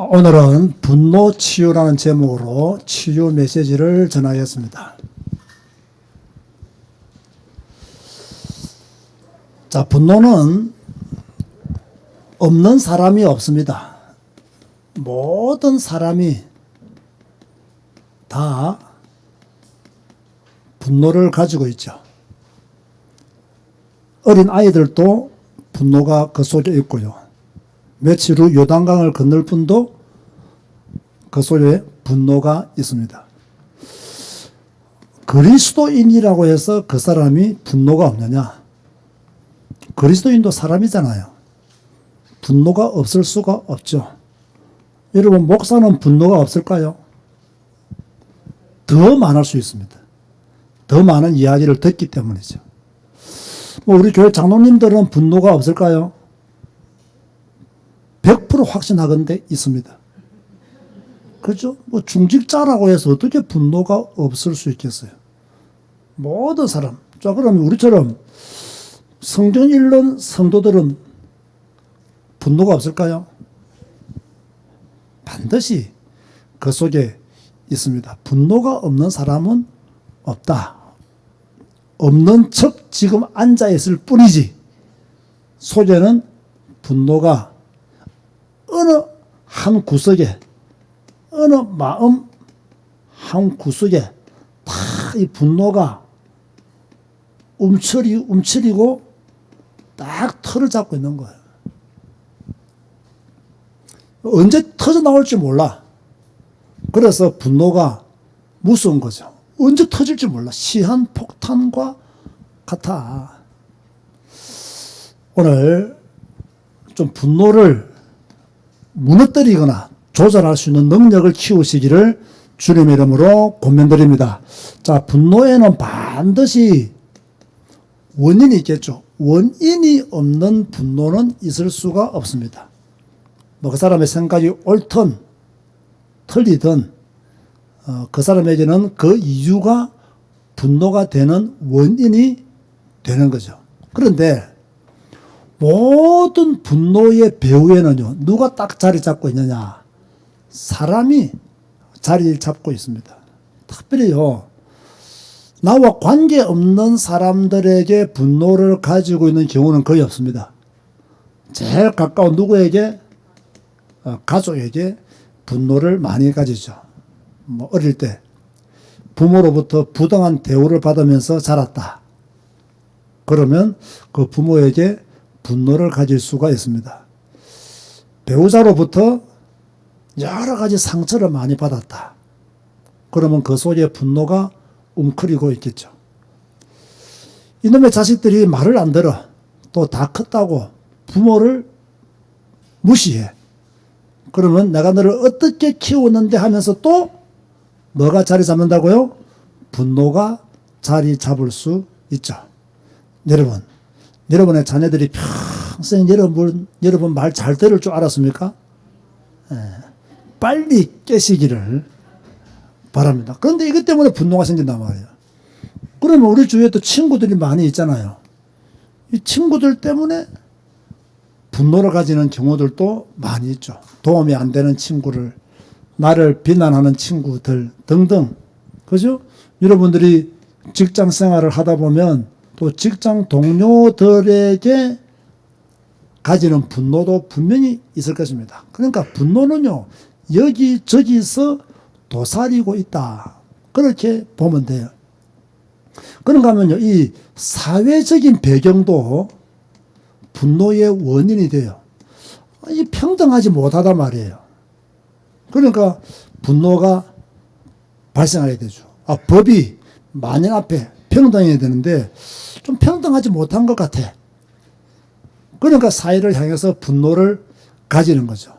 오늘은 분노 치유라는 제목으로 치유 메시지를 전하겠습니다. 자, 분노는 없는 사람이 없습니다. 모든 사람이 다 분노를 가지고 있죠. 어린 아이들도 분노가 그 속에 있고요. 며칠 후 요단강을 건널 분도 그 속에 분노가 있습니다. 그리스도인이라고 해서 그 사람이 분노가 없느냐? 그리스도인도 사람이잖아요. 분노가 없을 수가 없죠. 여러분, 목사는 분노가 없을까요? 더 많을 수 있습니다. 더 많은 이야기를 듣기 때문이죠. 우리 교회 장로님들은 분노가 없을까요? 100% 확신하건대 있습니다. 그죠? 중직자라고 해서 어떻게 분노가 없을 수 있겠어요? 모든 사람. 자, 그러면 우리처럼 성경 읽는 성도들은 분노가 없을까요? 반드시 그 속에 있습니다. 분노가 없는 사람은 없다. 없는 척 지금 앉아있을 뿐이지 속에는 분노가 어느 한 구석에, 어느 마음 한 구석에 다 이 분노가 움츠리고 딱 털을 잡고 있는 거예요. 언제 터져 나올지 몰라. 그래서 분노가 무서운 거죠. 언제 터질지 몰라. 시한폭탄과 같아. 오늘 좀 분노를 무너뜨리거나 조절할 수 있는 능력을 키우시기를 주님의 이름으로 권면드립니다. 자, 분노에는 반드시 원인이 있겠죠. 원인이 없는 분노는 있을 수가 없습니다. 그 사람의 생각이 옳든 틀리든 그 사람에게는 그 이유가 분노가 되는 원인이 되는 거죠. 그런데 모든 분노의 배후에는요, 누가 딱 자리 잡고 있느냐? 사람이 자리를 잡고 있습니다. 특별히요, 나와 관계없는 사람들에게 분노를 가지고 있는 경우는 거의 없습니다. 제일 가까운 누구에게? 가족에게 분노를 많이 가지죠. 어릴 때 부모로부터 부당한 대우를 받으면서 자랐다. 그러면 그 부모에게 분노를 가질 수가 있습니다. 배우자로부터 여러 가지 상처를 많이 받았다. 그러면 그 속에 분노가 웅크리고 있겠죠. 이놈의 자식들이 말을 안 들어. 또 다 컸다고 부모를 무시해. 그러면 내가 너를 어떻게 키웠는데 하면서 또 뭐가 자리 잡는다고요? 분노가 자리 잡을 수 있죠. 여러분의 자녀들이 평생 여러분 말 잘 들을 줄 알았습니까? 빨리 깨시기를 바랍니다. 그런데 이것 때문에 분노가 생긴단 말이에요. 그러면 우리 주위에 또 친구들이 많이 있잖아요. 이 친구들 때문에 분노를 가지는 경우들도 많이 있죠. 도움이 안 되는 친구를, 나를 비난하는 친구들 등등. 그죠? 여러분들이 직장 생활을 하다 보면 또 직장 동료들에게 가지는 분노도 분명히 있을 것입니다. 그러니까 분노는요, 여기저기서 도사리고 있다. 그렇게 보면 돼요. 그런가 하면요, 이 사회적인 배경도 분노의 원인이 돼요. 이 평등하지 못하단 말이에요. 그러니까 분노가 발생하게 되죠. 법이 만인 앞에 평등해야 되는데 좀 평등하지 못한 것 같아. 그러니까 사회를 향해서 분노를 가지는 거죠.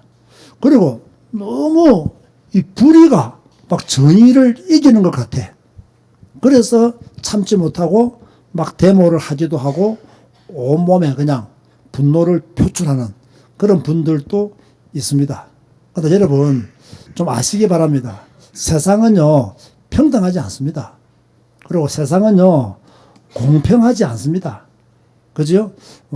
그리고 너무 이 불의가 막 정의를 이기는 것 같아. 그래서 참지 못하고 막 데모를 하기도 하고 온몸에 그냥 분노를 표출하는 그런 분들도 있습니다. 그런데 여러분 좀 아시기 바랍니다. 세상은요, 평등하지 않습니다. 그리고 세상은요, 공평하지 않습니다. 그죠?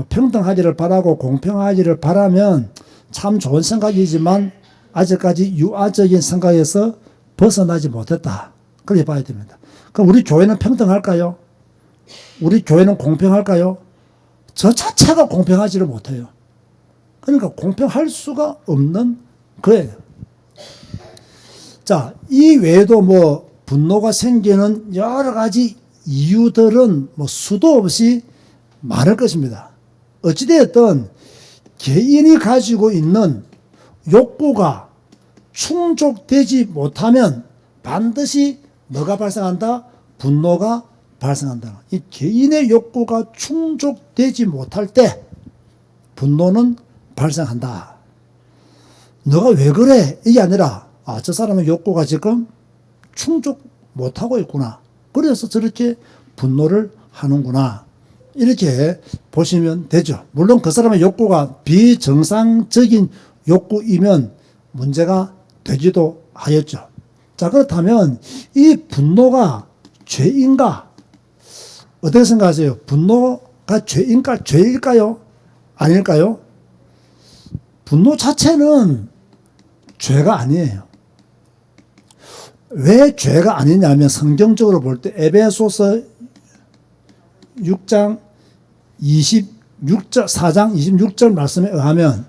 평등하기를 바라고 공평하기를 바라면 참 좋은 생각이지만 아직까지 유아적인 생각에서 벗어나지 못했다. 그렇게 봐야 됩니다. 그럼 우리 교회는 평등할까요? 우리 교회는 공평할까요? 저 자체가 공평하지를 못해요. 그러니까 공평할 수가 없는 거예요. 자, 이 외에도 뭐 분노가 생기는 여러 가지 이유들은 뭐 수도 없이 많을 것입니다. 어찌되었든 개인이 가지고 있는 욕구가 충족되지 못하면 반드시 뭐가 발생한다? 분노가 발생한다. 이 개인의 욕구가 충족되지 못할 때 분노는 발생한다. 너가 왜 그래? 이게 아니라 저 사람의 욕구가 지금 충족 못하고 있구나. 그래서 저렇게 분노를 하는구나. 이렇게 보시면 되죠. 물론 그 사람의 욕구가 비정상적인 욕구이면 문제가 되기도 하였죠. 자, 그렇다면 이 분노가 죄인가? 어떻게 생각하세요? 분노가 죄일까요? 아닐까요? 분노 자체는 죄가 아니에요. 왜 죄가 아니냐면 성경적으로 볼 때 에베소서 4장 26절 말씀에 의하면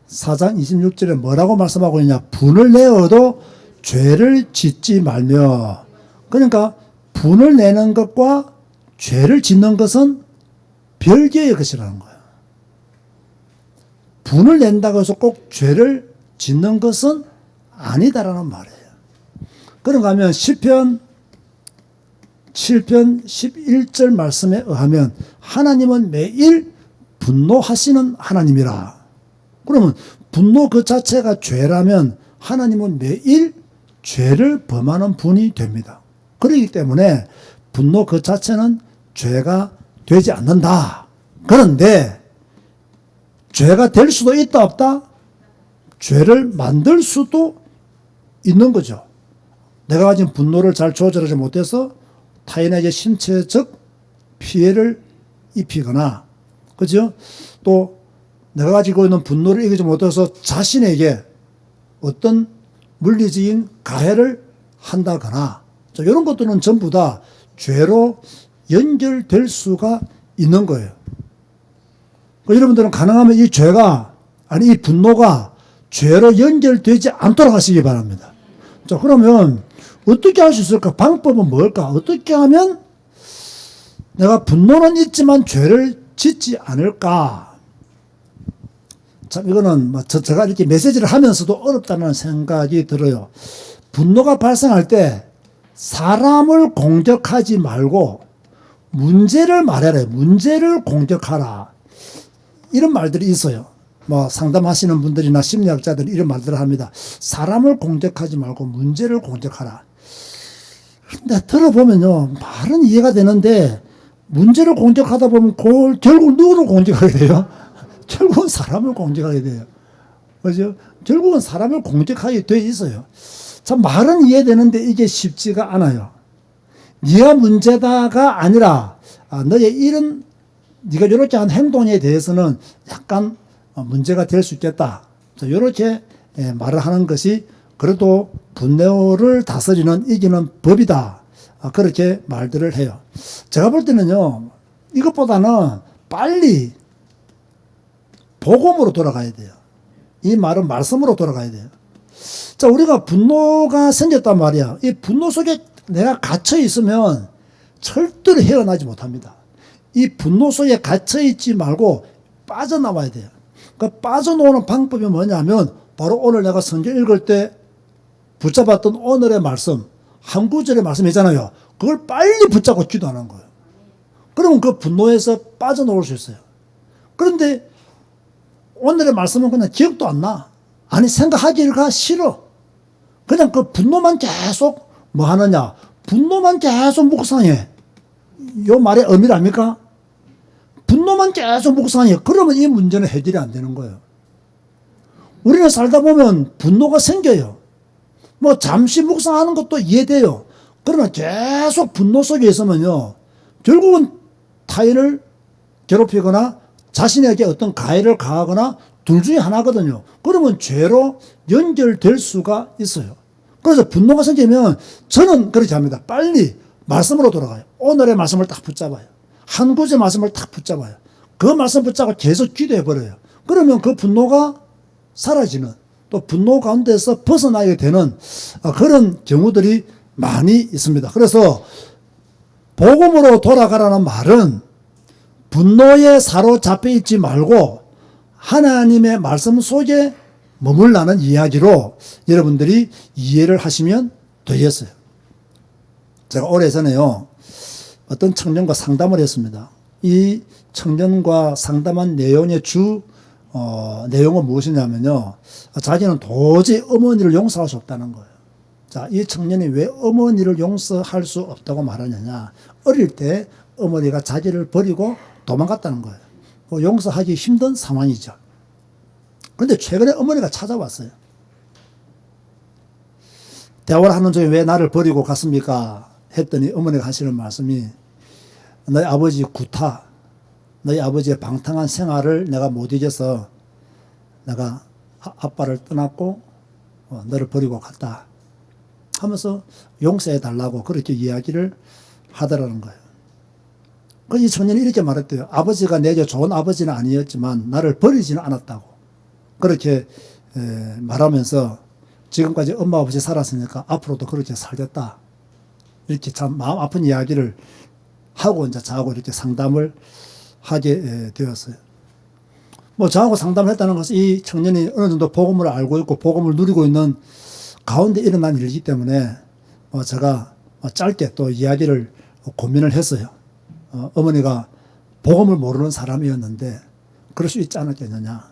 4장 26절에 뭐라고 말씀하고 있냐? 분을 내어도 죄를 짓지 말며. 그러니까 분을 내는 것과 죄를 짓는 것은 별개의 것이라는 거예요. 분을 낸다고 해서 꼭 죄를 짓는 것은 아니다라는 말이에요. 그런가 하면 시편 7편 11절 말씀에 의하면 하나님은 매일 분노하시는 하나님이라. 그러면 분노 그 자체가 죄라면 하나님은 매일 죄를 범하는 분이 됩니다. 그렇기 때문에 분노 그 자체는 죄가 되지 않는다. 그런데 죄가 될 수도 있다 없다? 죄를 만들 수도 있는 거죠. 내가 가진 분노를 잘 조절하지 못해서 타인에게 신체적 피해를 입히거나, 그죠? 또 내가 가지고 있는 분노를 이기지 못해서 자신에게 어떤 물리적인 가해를 한다거나, 자, 이런 것들은 전부 다 죄로 연결될 수가 있는 거예요. 여러분들은 가능하면 이 죄가, 아니 이 분노가 죄로 연결되지 않도록 하시기 바랍니다. 자, 그러면 어떻게 할 수 있을까? 방법은 뭘까? 어떻게 하면 내가 분노는 있지만 죄를 짓지 않을까? 참, 이거는 뭐 제가 이렇게 메시지를 하면서도 어렵다는 생각이 들어요. 분노가 발생할 때 사람을 공격하지 말고 문제를 말해라. 문제를 공격하라. 이런 말들이 있어요. 뭐 상담하시는 분들이나 심리학자들이 이런 말들을 합니다. 사람을 공격하지 말고 문제를 공격하라. 근데 들어보면요, 말은 이해가 되는데 문제를 공격하다 보면 결국 누구를 공격하게 돼요? 결국은 사람을 공격하게 돼요. 그죠? 결국은 사람을 공격하게 돼 있어요. 참 말은 이해되는데 이게 쉽지가 않아요. 네가 문제다가 아니라 너의 이런 네가 이렇게 한 행동에 대해서는 약간 문제가 될 수 있겠다. 이렇게 말을 하는 것이 그래도 분노를 다스리는 이기는 법이다. 그렇게 말들을 해요. 제가 볼 때는요, 이것보다는 빨리 복음으로 돌아가야 돼요. 이 말은 말씀으로 돌아가야 돼요. 자, 우리가 분노가 생겼단 말이야. 이 분노 속에 내가 갇혀 있으면 절대로 헤어나지 못합니다. 이 분노 속에 갇혀 있지 말고 빠져나와야 돼요. 그 빠져나오는 방법이 뭐냐면 바로 오늘 내가 성경 읽을 때 붙잡았던 오늘의 말씀, 한 구절의 말씀이잖아요. 그걸 빨리 붙잡고 기도하는 거예요. 그러면 그 분노에서 빠져나올 수 있어요. 그런데 오늘의 말씀은 그냥 기억도 안 나. 아니, 생각하기가 싫어. 그냥 그 분노만 계속 뭐 하느냐. 분노만 계속 묵상해. 요 말의 의미를 압니까? 분노만 계속 묵상해. 그러면 이 문제는 해결이 안 되는 거예요. 우리는 살다 보면 분노가 생겨요. 뭐 잠시 묵상하는 것도 이해돼요. 그러나 계속 분노 속에 있으면요, 결국은 타인을 괴롭히거나 자신에게 어떤 가해를 가하거나 둘 중에 하나거든요. 그러면 죄로 연결될 수가 있어요. 그래서 분노가 생기면 저는 그렇게 합니다. 빨리 말씀으로 돌아가요. 오늘의 말씀을 딱 붙잡아요. 한 구절 말씀을 딱 붙잡아요. 그 말씀 붙잡고 계속 기도해버려요. 그러면 그 분노가 사라지는, 또 분노 가운데서 벗어나게 되는 그런 경우들이 많이 있습니다. 그래서 복음으로 돌아가라는 말은 분노에 사로잡혀 있지 말고 하나님의 말씀 속에 머물라는 이야기로 여러분들이 이해를 하시면 되겠어요. 제가 오래전에요, 어떤 청년과 상담을 했습니다. 이 청년과 상담한 내용의 내용은 무엇이냐면요, 자기는 도저히 어머니를 용서할 수 없다는 거예요. 자, 이 청년이 왜 어머니를 용서할 수 없다고 말하느냐. 어릴 때 어머니가 자기를 버리고 도망갔다는 거예요. 용서하기 힘든 상황이죠. 그런데 최근에 어머니가 찾아왔어요. 대화를 하는 중에 왜 나를 버리고 갔습니까? 했더니 어머니가 하시는 말씀이, 너희 아버지 구타, 너희 아버지의 방탕한 생활을 내가 못 이겨서 내가 아빠를 떠났고 너를 버리고 갔다 하면서 용서해 달라고 그렇게 이야기를 하더라는 거예요. 이 청년이 이렇게 말했대요. 아버지가 내게 좋은 아버지는 아니었지만 나를 버리지는 않았다고. 그렇게 말하면서 지금까지 엄마 아버지 살았으니까 앞으로도 그렇게 살겠다. 이렇게 참 마음 아픈 이야기를 하고 이제 저하고 이렇게 상담을 하게 되었어요. 저하고 상담을 했다는 것은 이 청년이 어느 정도 복음을 알고 있고 복음을 누리고 있는 가운데 일어난 일이기 때문에 제가 짧게 또 이야기를 고민을 했어요. 어머니가 복음을 모르는 사람이었는데 그럴 수 있지 않았겠느냐.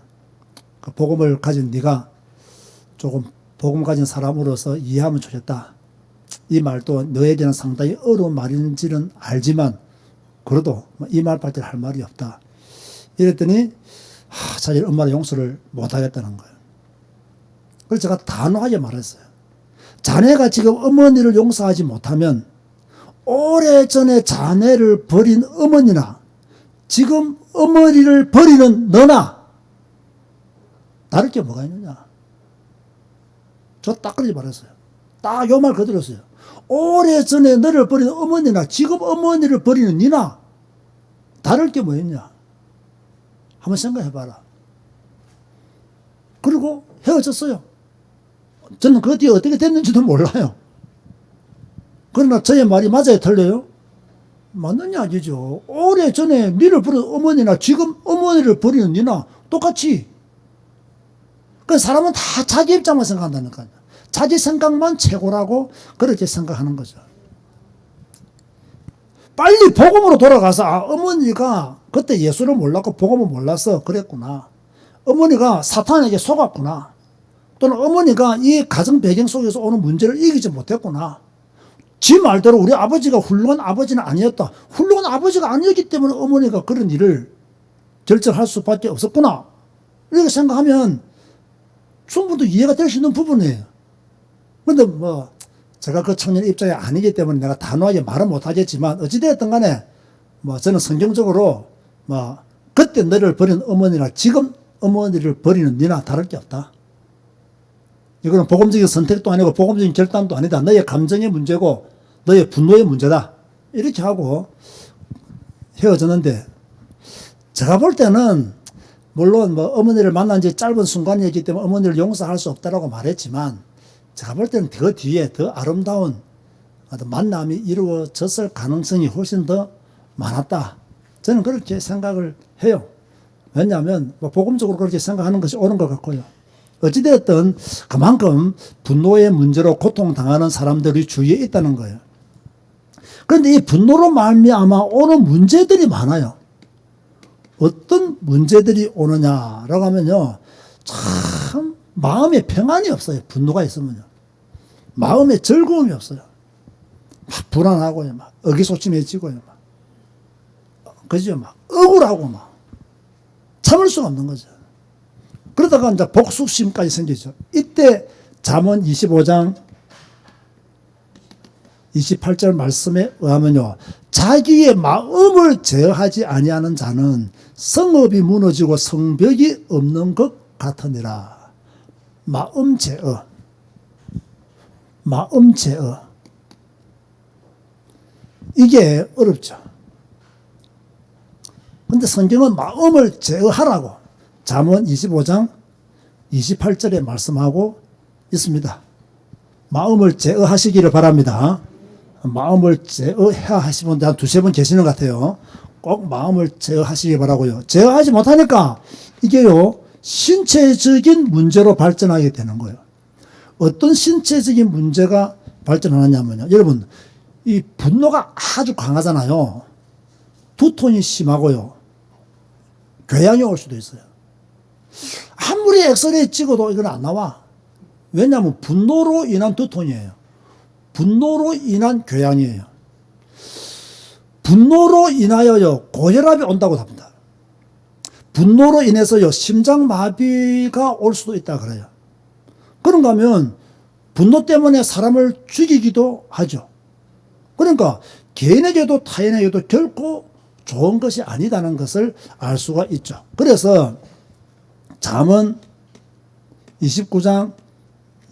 그 복음을 가진 네가 조금 복음 가진 사람으로서 이해하면 좋겠다. 이 말도 너에게는 상당히 어려운 말인지는 알지만 그래도 이 말밖에 할 말이 없다. 이랬더니 자기 엄마를 용서를 못하겠다는 거예요. 그래서 제가 단호하게 말했어요. 자네가 지금 어머니를 용서하지 못하면 오래전에 자네를 버린 어머니나 지금 어머니를 버리는 너나 다를 게 뭐가 있느냐. 저 딱 그렇게 말했어요. 딱 요 말 그대로였어요. 오래전에 너를 버리는 어머니나 지금 어머니를 버리는 니나 다를 게 뭐 있냐. 한번 생각해봐라. 그리고 헤어졌어요. 저는 그 뒤에 어떻게 됐는지도 몰라요. 그러나 저의 말이 맞아요, 틀려요? 맞는 이야기죠. 오래전에 니를 버린 어머니나 지금 어머니를 버리는 니나 똑같이. 그 사람은 다 자기 입장만 생각한다니까요. 자기 생각만 최고라고 그렇게 생각하는 거죠. 빨리 복음으로 돌아가서 어머니가 그때 예수를 몰랐고 복음을 몰라서 그랬구나. 어머니가 사탄에게 속았구나. 또는 어머니가 이 가정 배경 속에서 오는 문제를 이기지 못했구나. 지 말대로 우리 아버지가 훌륭한 아버지는 아니었다. 훌륭한 아버지가 아니었기 때문에 어머니가 그런 일을 결정할 수밖에 없었구나. 이렇게 생각하면 충분히 이해가 될 수 있는 부분이에요. 그런데 제가 그 청년 입장이 아니기 때문에 내가 단호하게 말은 못하겠지만 어찌되었든 간에 저는 성경적으로 그때 너를 버린 어머니나 지금 어머니를 버리는 니나 다를 게 없다. 이거는 복음적인 선택도 아니고 복음적인 결단도 아니다. 너의 감정의 문제고 너의 분노의 문제다. 이렇게 하고 헤어졌는데 제가 볼 때는 물론 어머니를 만난 지 짧은 순간이었기 때문에 어머니를 용서할 수 없다라고 말했지만 제가 볼 때는 그 뒤에 더 아름다운 만남이 이루어졌을 가능성이 훨씬 더 많았다. 저는 그렇게 생각을 해요. 왜냐하면 복음적으로 그렇게 생각하는 것이 옳은 것 같고요. 어찌되었든 그만큼 분노의 문제로 고통당하는 사람들이 주위에 있다는 거예요. 그런데 이 분노로 말미암아 오는 문제들이 많아요. 어떤 문제들이 오느냐라고 하면요, 참 마음에 평안이 없어요. 분노가 있으면요, 마음에 즐거움이 없어요. 막 불안하고요, 막 의기소침해지고요, 그죠? 막 억울하고 막 참을 수가 없는 거죠. 그러다가 이제 복수심까지 생기죠. 이때 잠언 25장 28절 말씀에 의하면요, 자기의 마음을 제어하지 아니하는 자는 성읍이 무너지고 성벽이 없는 것 같으니라. 마음 제어. 마음 제어. 이게 어렵죠. 근데 성경은 마음을 제어하라고 잠언 25장 28절에 말씀하고 있습니다. 마음을 제어하시기를 바랍니다. 마음을 제어해야 하시는 분들 한 두세 분 계시는 것 같아요. 꼭 마음을 제어하시기 바라고요. 제어하지 못하니까 이게요, 신체적인 문제로 발전하게 되는 거예요. 어떤 신체적인 문제가 발전하느냐면요. 여러분, 이 분노가 아주 강하잖아요. 두통이 심하고요. 궤양이 올 수도 있어요. 아무리 엑스레이 찍어도 이건 안 나와. 왜냐하면 분노로 인한 두통이에요. 분노로 인한 궤양이에요. 분노로 인하여요, 고혈압이 온다고 합니다. 분노로 인해서요, 심장마비가 올 수도 있다 그래요. 그런가 하면 분노 때문에 사람을 죽이기도 하죠. 그러니까 개인에게도 타인에게도 결코 좋은 것이 아니다는 것을 알 수가 있죠. 그래서 잠언 29장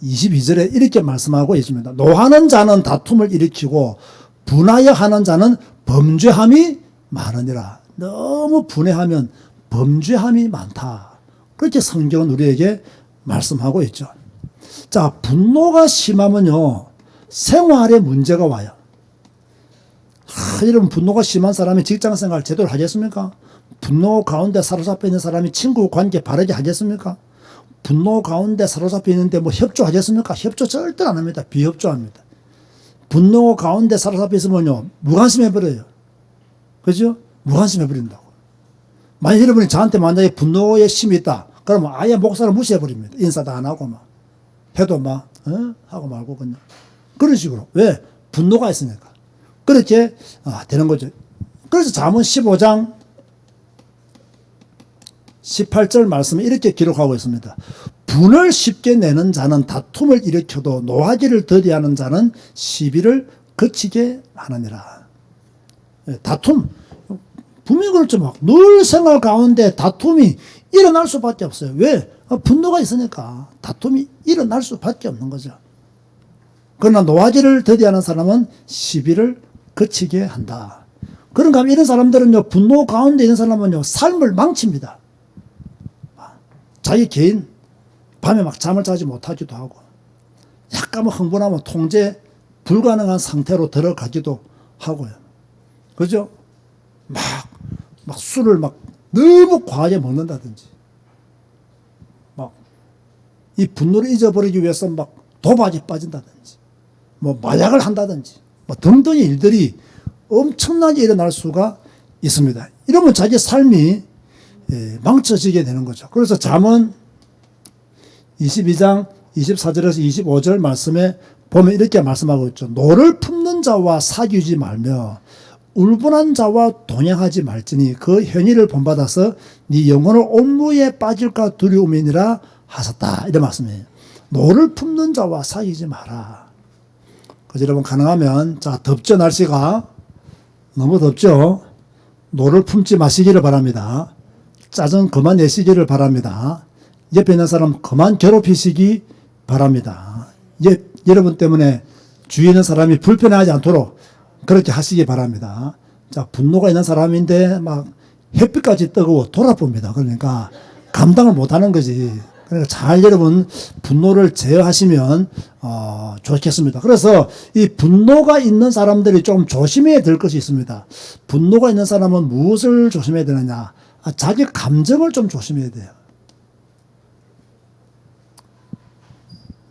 22절에 이렇게 말씀하고 있습니다. 노하는 자는 다툼을 일으키고 분하여 하는 자는 범죄함이 많으니라. 너무 분해하면 범죄함이 많다. 그렇게 성경은 우리에게 말씀하고 있죠. 자, 분노가 심하면요, 생활에 문제가 와요. 여러분, 분노가 심한 사람이 직장 생활 제대로 하겠습니까? 분노 가운데 사로잡혀 있는 사람이 친구 관계 바르게 하겠습니까? 분노 가운데 사로잡혀 있는데 뭐 협조하겠습니까? 협조 절대 안 합니다. 비협조합니다. 분노 가운데 사로잡혀 있으면요, 무관심해버려요. 그죠? 무관심해버린다고. 만약 여러분이 저한테 만약에 분노의 심이 있다, 그러면 아예 목사를 무시해버립니다. 인사도 안 하고 막. 해도 막, 하고 말고 그냥. 그런 식으로. 왜? 분노가 있으니까. 그렇게 되는 거죠. 그래서 잠언 15장 18절 말씀에 이렇게 기록하고 있습니다. 분을 쉽게 내는 자는 다툼을 일으켜도 노하기를 더디하는 자는 시비를 그치게 하느니라. 다툼, 분명히 그렇죠. 막 늘 생활 가운데 다툼이 일어날 수밖에 없어요. 왜? 분노가 있으니까 다툼이 일어날 수밖에 없는 거죠. 그러나 노하기를 더디하는 사람은 시비를 그치게 한다. 그런가 하면 이런 사람들은요, 분노 가운데 있는 사람은요, 삶을 망칩니다. 자기 개인, 밤에 막 잠을 자지 못하기도 하고, 약간 흥분하면 통제 불가능한 상태로 들어가기도 하고요. 그죠? 막 술을 막 너무 과하게 먹는다든지, 막 이 분노를 잊어버리기 위해서 막 도박에 빠진다든지, 뭐 마약을 한다든지, 뭐 등등의 일들이 엄청나게 일어날 수가 있습니다. 이러면 자기 삶이 망쳐지게 되는 거죠. 그래서 잠언 22장 24절에서 25절 말씀에 보면 이렇게 말씀하고 있죠. 노를 품는 자와 사귀지 말며 울분한 자와 동행하지 말지니 그 현의를 본받아서 네 영혼을 온무에 빠질까 두려움이니라 하셨다. 이런 말씀이에요. 노를 품는 자와 사귀지 마라. 그래서 여러분, 가능하면, 자, 덥죠, 날씨가. 너무 덥죠. 노를 품지 마시기를 바랍니다. 짜증 그만 내시기를 바랍니다. 옆에 있는 사람 그만 괴롭히시기 바랍니다. 여러분 때문에 주위에 있는 사람이 불편하지 않도록 그렇게 하시기 바랍니다. 자, 분노가 있는 사람인데 막 햇빛까지 뜨거워 돌아봅니다. 그러니까 감당을 못하는 거지. 그러니까 잘 여러분 분노를 제어하시면 좋겠습니다. 그래서 이 분노가 있는 사람들이 좀 조심해야 될 것이 있습니다. 분노가 있는 사람은 무엇을 조심해야 되느냐? 자기 감정을 좀 조심해야 돼요.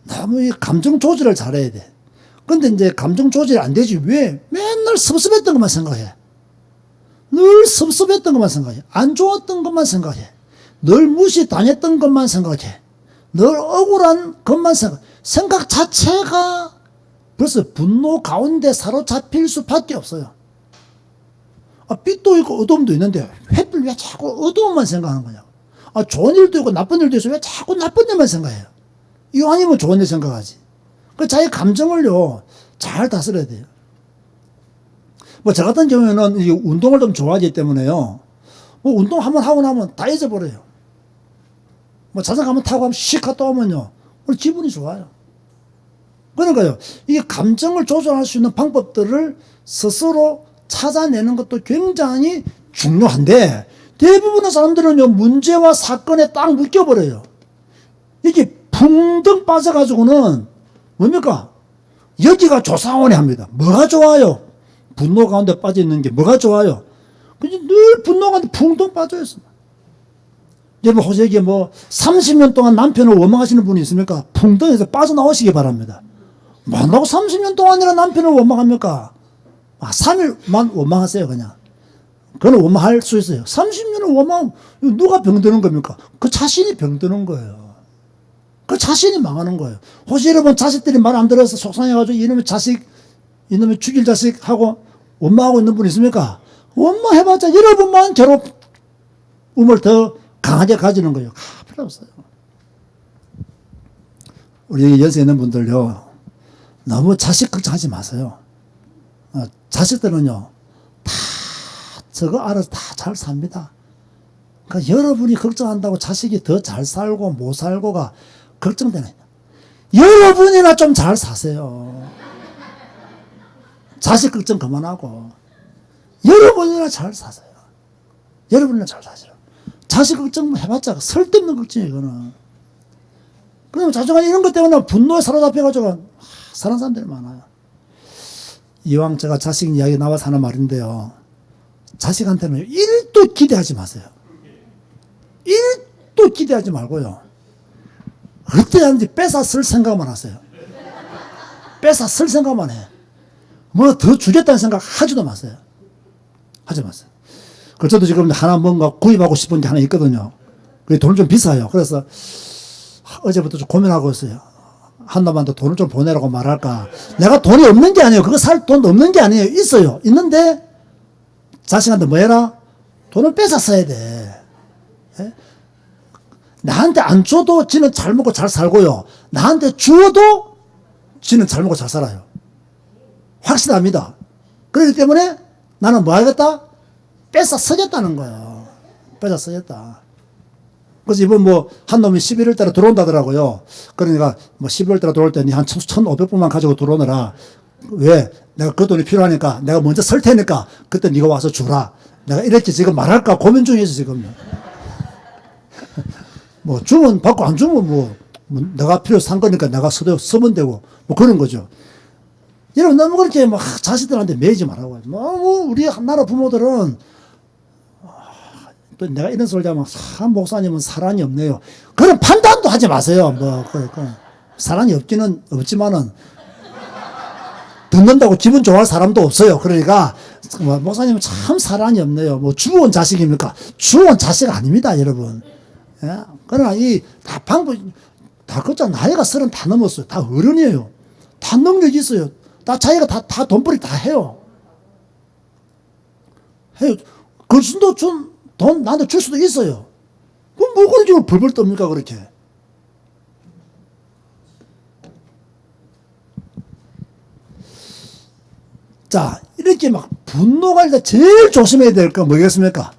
너무 이 감정 조절을 잘해야 돼. 근데 이제 감정 조절이 안 되지. 왜? 맨날 섭섭했던 것만 생각해. 늘 섭섭했던 것만 생각해. 안 좋았던 것만 생각해. 늘 무시당했던 것만 생각해. 늘 억울한 것만 생각해. 생각 자체가 벌써 분노 가운데 사로잡힐 수밖에 없어요. 빛도 있고 어두움도 있는데 햇빛 왜 자꾸 어두움만 생각하는 거냐고. 좋은 일도 있고 나쁜 일도 있어. 왜 자꾸 나쁜 일만 생각해요. 이왕이면 좋은 일 생각하지. 그 자기 감정을요, 잘 다스려야 돼요. 뭐, 저 같은 경우에는 운동을 좀 좋아하기 때문에요, 뭐 운동 한번 하고 나면 다 잊어버려요. 뭐 자전거 한번 타고 하면 씩 갔다 오면요. 기분이 좋아요. 그러니까요. 이게 감정을 조절할 수 있는 방법들을 스스로 찾아내는 것도 굉장히 중요한데 대부분의 사람들은요. 문제와 사건에 딱 묶여버려요. 이게 붕덩 빠져가지고는 뭡니까? 여기가 조사원이 합니다. 뭐가 좋아요? 분노 가운데 빠져있는 게 뭐가 좋아요? 늘 분노 가운데 붕덩 빠져있어. 여러분 혹시 여기 뭐 30년 동안 남편을 원망하시는 분이 있습니까? 풍덩에서 빠져나오시기 바랍니다. 뭐라고 30년 동안이나 남편을 원망합니까? 3일만 원망하세요 그냥. 그건 원망할 수 있어요. 30년을 원망, 누가 병드는 겁니까? 그 자신이 병드는 거예요. 그 자신이 망하는 거예요. 혹시 여러분 자식들이 말 안 들어서 속상해가지고 이놈의 자식, 이놈의 죽일 자식 하고 원망하고 있는 분 있습니까? 원망해봤자 여러분만 괴로움을 더 강하게 가지는 거예요. 필요 없어요. 우리 여기 연세 있는 분들요. 너무 자식 걱정하지 마세요. 자식들은요. 다 저거 알아서 다 잘 삽니다. 그러니까 여러분이 걱정한다고 자식이 더 잘 살고 못 살고가 걱정되는. 여러분이나 좀 잘 사세요. 자식 걱정 그만하고 여러분이나 잘 사세요. 여러분이나 잘 사세요. 자식 걱정 해봤자 쓸데없는 걱정이에요, 이거는. 그럼 자주간 이런 것 때문에 분노에 사로잡혀가지고 사는 사람들이 많아요. 이왕 제가 자식 이야기 나와서 하는 말인데요. 자식한테는 1도 기대하지 마세요. 1도 기대하지 말고요. 어떻게 하는지 뺏어 쓸 생각만 하세요. 뺏어 쓸 생각만 해. 뭐 더 주겠다는 생각 하지도 마세요. 하지 마세요. 그래서 저도 지금 하나 뭔가 구입하고 싶은 게 하나 있거든요. 그게 돈이 좀 비싸요. 그래서 어제부터 좀 고민하고 있어요. 한 놈한테 돈을 좀 보내라고 말할까. 내가 돈이 없는 게 아니에요. 그거 살 돈 없는 게 아니에요. 있어요. 있는데 자식한테 뭐 해라? 돈을 뺏어 써야 돼. 예? 나한테 안 줘도 지는 잘 먹고 잘 살고요. 나한테 주어도 지는 잘 먹고 잘 살아요. 확실합니다. 그렇기 때문에 나는 뭐 하겠다? 뺏어 쓰겠다는 거예요. 뺏어 쓰겠다. 그래서 이번 뭐 한 놈이 11월 달에 들어온다더라고요. 그러니까 뭐 11월 달에 들어올 때니 한 1,500불만 가지고 들어오느라. 왜? 내가 그 돈이 필요하니까 내가 먼저 설 테니까 그때 네가 와서 주라. 내가 이렇게 지금 말할까 고민 중이죠 지금. 뭐 주면 받고 안 주면 뭐 내가 필요해서 산 거니까 내가 쓰면 되고 뭐 그런 거죠. 여러분 너무 그렇게 막 자식들한테 매이지 말라고요. 뭐 우리 나라 부모들은 또 내가 이런 소리 하면 참 목사님은 사랑이 없네요. 그런 판단도 하지 마세요. 뭐 사랑이 없기는 없지만은 듣는다고 기분 좋아할 사람도 없어요. 그러니까 목사님은 참 사랑이 없네요. 뭐 주온 자식입니까? 주온 자식 아닙니다, 여러분. 예? 그러나 이 다 방법 다 그렇잖아. 나이가 30 다 넘었어요. 다 어른이에요. 다 능력이 있어요. 다 자기가 다 돈벌이 다 해요. 해요. 그 순도 돈 나한테 줄 수도 있어요. 그럼 뭐 그런 식으로 벌벌 떱니까, 그렇게. 자, 이렇게 막 분노가 일단 제일 조심해야 될 건 뭐겠습니까?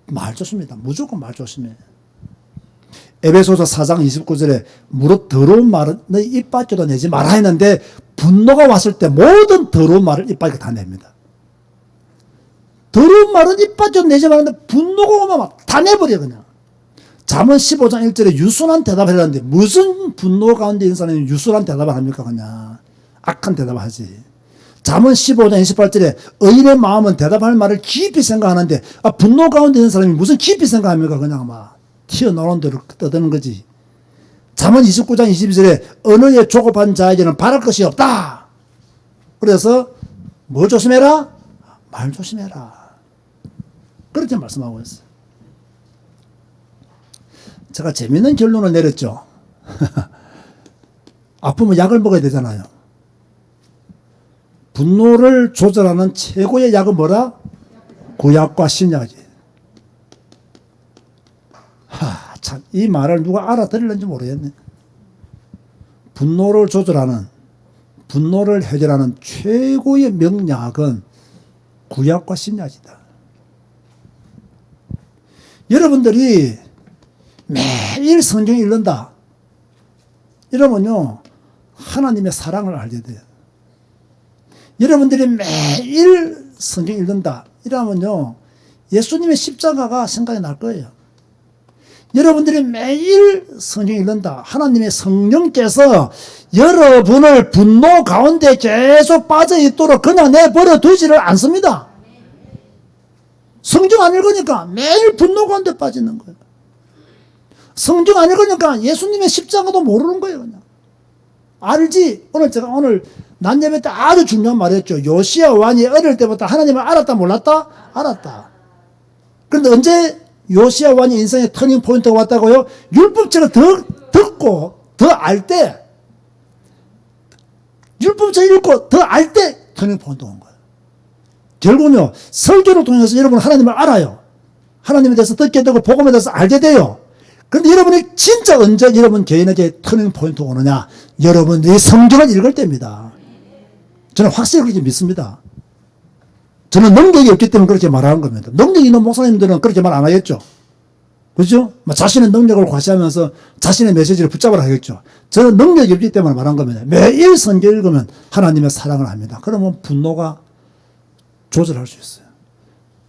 말 조심입니다. 무조건 말 조심해. 에베소서 4장 29절에 무릇 더러운 말은 너 입 밖에도 내지 마라 했는데 분노가 왔을 때 모든 더러운 말을 입 밖에 다 냅니다. 더러운 말은 입 밖에도 내지 말는데 분노가 오면 막 다 내버려 그냥. 잠언 15장 1절에 유순한 대답을 하는데 무슨 분노 가운데 있는 사람이 유순한 대답을 합니까 그냥. 악한 대답을 하지. 잠언 15장 28절에 의인의 마음은 대답할 말을 깊이 생각하는데 분노 가운데 있는 사람이 무슨 깊이 생각합니까 그냥 막 튀어나오는 대로 떠드는 거지. 잠언 29장 22절에 어느 에 조급한 자에게는 바랄 것이 없다. 그래서 뭐 조심해라? 말 조심해라. 그렇게 말씀하고 있어요. 제가 재밌는 결론을 내렸죠. 아프면 약을 먹어야 되잖아요. 분노를 조절하는 최고의 약은 뭐라? 구약과 신약이지. 참, 이 말을 누가 알아들을는지 모르겠네. 분노를 조절하는, 분노를 해결하는 최고의 명약은 구약과 신약이다. 여러분들이 매일 성경 읽는다. 이러면요, 하나님의 사랑을 알게 돼요. 여러분들이 매일 성경 읽는다. 이러면요, 예수님의 십자가가 생각이 날 거예요. 여러분들이 매일 성경 읽는다. 하나님의 성령께서 여러분을 분노 가운데 계속 빠져 있도록 그냥 내버려 두지를 않습니다. 성경 안 읽으니까 매일 분노 가운데 빠지는 거예요. 성경 안 읽으니까 예수님의 십자가도 모르는 거예요. 그냥. 알지? 제가 낮 예배 때 아주 중요한 말 했죠. 요시야 왕이 어릴 때부터 하나님을 알았다 몰랐다? 알았다. 그런데 언제 요시야 왕의 인생의 터닝 포인트가 왔다고요? 율법책을 더 듣고 더 알 때, 율법책 읽고 더 알 때 터닝 포인트가 온 거예요. 결국은요, 설교를 통해서 여러분은 하나님을 알아요. 하나님에 대해서 듣게 되고 복음에 대해서 알게 돼요. 그런데 여러분이 진짜 언제 여러분 개인에게 터닝 포인트가 오느냐? 여러분이 성경을 읽을 때입니다. 저는 확실히 그렇게 믿습니다. 저는 능력이 없기 때문에 그렇게 말하는 겁니다. 능력이 있는 목사님들은 그렇게 말 안 하겠죠. 그렇죠? 자신의 능력을 과시하면서 자신의 메시지를 붙잡으라 하겠죠. 저는 능력이 없기 때문에 말한 겁니다. 매일 성경 읽으면 하나님의 사랑을 합니다. 그러면 분노가 조절할 수 있어요.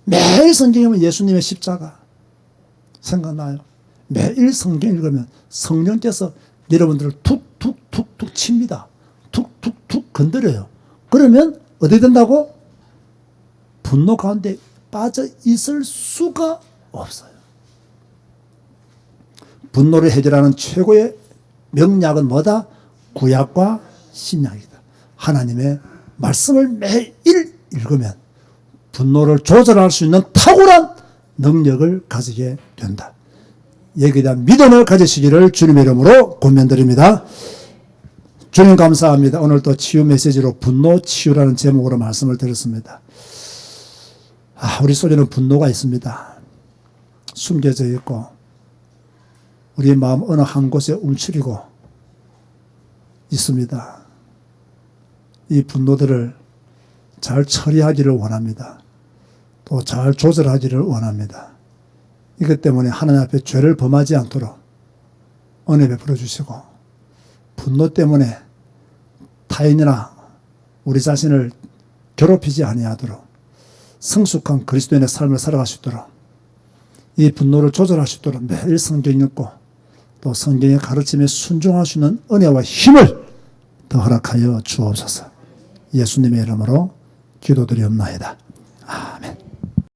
매일 성경 읽으면 예수님의 십자가 생각나요. 매일 성경 읽으면 성령께서 여러분들을 툭툭툭툭 칩니다. 툭툭툭 건드려요. 그러면 어떻게 된다고? 분노 가운데 빠져 있을 수가 없어요. 분노를 해결하는 최고의 명약은 뭐다? 구약과 신약이다. 하나님의 말씀을 매일 읽으면 분노를 조절할 수 있는 탁월한 능력을 가지게 된다. 여기에 대한 믿음을 가지시기를 주님의 이름으로 권면드립니다. 주님 감사합니다. 오늘 또 치유 메시지로 분노 치유라는 제목으로 말씀을 드렸습니다. 우리 속에는 분노가 있습니다. 숨겨져 있고 우리 마음 어느 한 곳에 움츠리고 있습니다. 이 분노들을 잘 처리하기를 원합니다. 또 잘 조절하기를 원합니다. 이것 때문에 하나님 앞에 죄를 범하지 않도록 은혜 베풀어 주시고 분노 때문에 타인이나 우리 자신을 괴롭히지 아니하도록 성숙한 그리스도인의 삶을 살아갈 수 있도록 이 분노를 조절할 수 있도록 매일 성경 읽고 또 성경의 가르침에 순종할 수 있는 은혜와 힘을 더 허락하여 주옵소서. 예수님의 이름으로 기도드리옵나이다. 아멘.